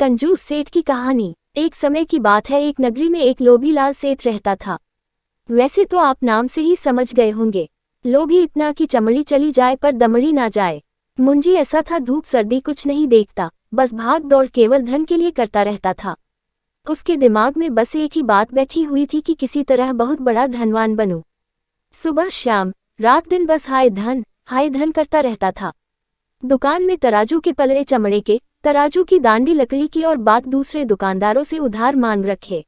कंजूस सेठ की कहानी। एक समय की बात है, एक नगरी में एक लोभी लाल सेठ रहता था। वैसे तो आप नाम से ही समझ गए होंगे, लोभी इतना कि चमड़ी चली जाए पर दमड़ी ना जाए। मुंजी ऐसा था, धूप सर्दी कुछ नहीं देखता, बस भाग दौड़ केवल धन के लिए करता रहता था। उसके दिमाग में बस एक ही बात बैठी हुई थी कि किसी तरह बहुत बड़ा धनवान बनूं। सुबह शाम रात दिन बस हाय धन करता रहता था। दुकान में तराजू के पलड़े चमड़े के, तराजू की दांडी लकड़ी की और बात दूसरे दुकानदारों से उधार मांग रखे।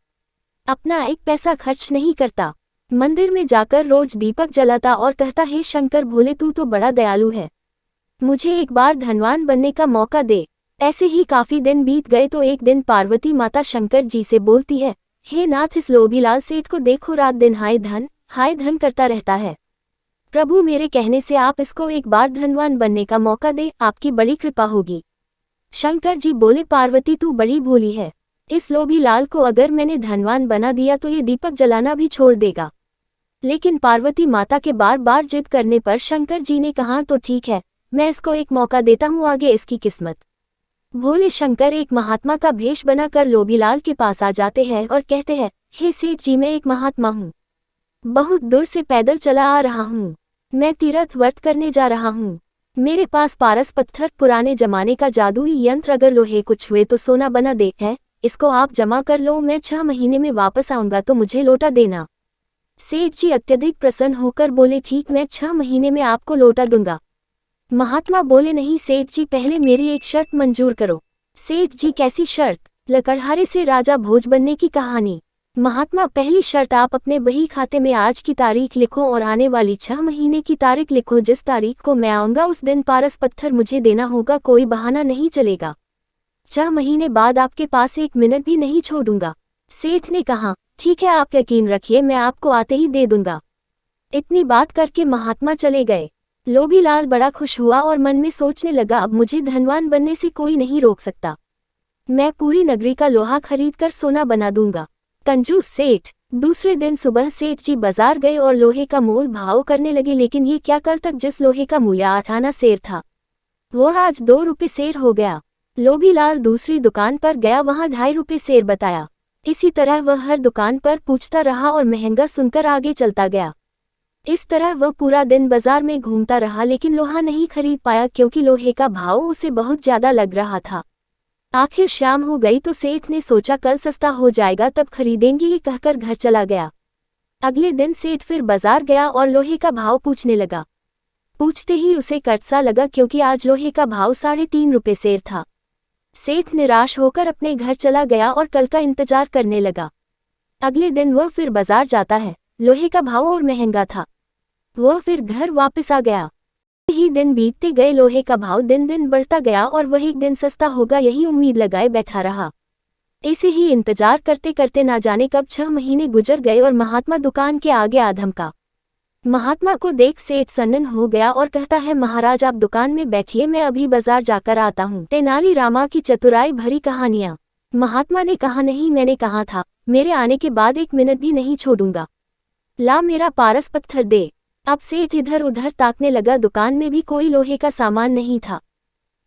अपना एक पैसा खर्च नहीं करता। मंदिर में जाकर रोज दीपक जलाता और कहता, हे शंकर भोले, तू तो बड़ा दयालु है, मुझे एक बार धनवान बनने का मौका दे। ऐसे ही काफी दिन बीत गए तो एक दिन पार्वती माता शंकर जी से बोलती है, हे नाथ, इस लोभीलाल सेठ को देखो, रात दिन हाय धन करता रहता है। प्रभु, मेरे कहने से आप इसको एक बार धनवान बनने का मौका दे, आपकी बड़ी कृपा होगी। शंकर जी बोले, पार्वती तू बड़ी भोली है, इस लोभी लाल को अगर मैंने धनवान बना दिया तो ये दीपक जलाना भी छोड़ देगा। लेकिन पार्वती माता के बार बार जिद करने पर शंकर जी ने कहा, तो ठीक है, मैं इसको एक मौका देता हूँ, आगे इसकी किस्मत। भोले शंकर एक महात्मा का भेष बनाकर लोभीलाल के पास आ जाते हैं और कहते हैं, हे सेठ जी, मैं एक महात्मा हूँ, बहुत दूर से पैदल चला आ रहा हूँ, मैं तीर्थ व्रत करने जा रहा हूँ। मेरे पास पारस पत्थर, पुराने जमाने का जादुई यंत्र, अगर लोहे को छुए तो सोना बना दे है, इसको आप जमा कर लो, मैं 6 महीने में वापस आऊंगा तो मुझे लौटा देना। सेठ जी अत्यधिक प्रसन्न होकर बोले, ठीक, मैं 6 महीने में आपको लौटा दूंगा। महात्मा बोले, नहीं सेठ जी, पहले मेरी एक शर्त मंजूर करो। सेठ जी, कैसी शर्त? लकड़हारे से राजा भोज बनने की कहानी। महात्मा, पहली शर्त, आप अपने बही खाते में आज की तारीख लिखो और आने वाली 6 महीने की तारीख लिखो। जिस तारीख को मैं आऊंगा उस दिन पारस पत्थर मुझे देना होगा, कोई बहाना नहीं चलेगा। 6 महीने बाद आपके पास 1 मिनट भी नहीं छोड़ूंगा। सेठ ने कहा, ठीक है, आप यकीन रखिए, मैं आपको आते ही दे दूंगा। इतनी बात करके महात्मा चले गए। लोभीलाल बड़ा खुश हुआ और मन में सोचने लगा, अब मुझे धनवान बनने से कोई नहीं रोक सकता, मैं पूरी नगरी का लोहा खरीद कर सोना बना दूंगा। कंजूस सेठ। दूसरे दिन सुबह सेठ जी बाजार गए और लोहे का मोल भाव करने लगे, लेकिन ये क्या, कल तक जिस लोहे का मूल्य 8 आना सेर था वो आज 2 रुपये सेर हो गया। लोभीलाल दूसरी दुकान पर गया, वहां 2.5 रुपये सेर बताया। इसी तरह वह हर दुकान पर पूछता रहा और महंगा सुनकर आगे चलता गया। इस तरह वह पूरा दिन बाजार में घूमता रहा, लेकिन लोहा नहीं खरीद पाया क्योंकि लोहे का भाव उसे बहुत ज्यादा लग रहा था। आखिर शाम हो गई तो सेठ ने सोचा, कल सस्ता हो जाएगा तब खरीदेंगे, ये कहकर घर चला गया। अगले दिन सेठ फिर बाजार गया और लोहे का भाव पूछने लगा। पूछते ही उसे कट सा लगा क्योंकि आज लोहे का भाव 3.5 रुपये सेर था। सेठ निराश होकर अपने घर चला गया और कल का इंतजार करने लगा। अगले दिन वह फिर बाजार जाता है, लोहे का भाव और महंगा था। वह फिर घर वापस आ गया। ही दिन बीतते गए, लोहे का भाव दिन दिन बढ़ता गया और वह एक दिन सस्ता होगा यही उम्मीद लगाए बैठा रहा। ऐसे ही इंतजार करते करते ना जाने कब 6 महीने गुजर गए और महात्मा दुकान के आगे आ धमका। महात्मा को देख सेठ सन्न हो गया और कहता है, महाराज आप दुकान में बैठिए, मैं अभी बाजार जाकर आता हूँ। तेनाली रामा की चतुराई भरी कहानियाँ। महात्मा ने कहा, नहीं, मैंने कहा था मेरे आने के बाद 1 मिनट भी नहीं छोड़ूंगा, ला मेरा पारस पत्थर दे। अब सेठ इधर उधर ताकने लगा, दुकान में भी कोई लोहे का सामान नहीं था।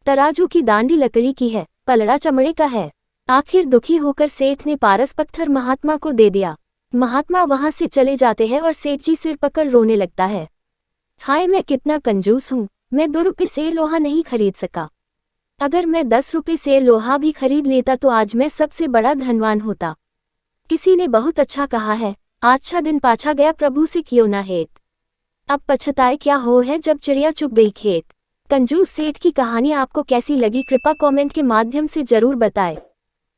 तराजू की दांडी लकड़ी की है, पलड़ा चमड़े का है। आखिर दुखी होकर सेठ ने पारस पत्थर महात्मा को दे दिया। महात्मा वहां से चले जाते हैं और सेठ जी सिर पकड़ रोने लगता है, हाय मैं कितना कंजूस हूँ, मैं 2 रुपये से लोहा नहीं खरीद सका। अगर मैं 10 रुपये से लोहा भी खरीद लेता तो आज मैं सबसे बड़ा धनवान होता। किसी ने बहुत अच्छा कहा है, अच्छा दिन पाछा गया प्रभु से क्यों ना हेत, अब पछताए क्या हो है जब चिड़िया चुग गई खेत। कंजूस सेठ की कहानी आपको कैसी लगी, कृपया कमेंट के माध्यम से जरूर बताएं।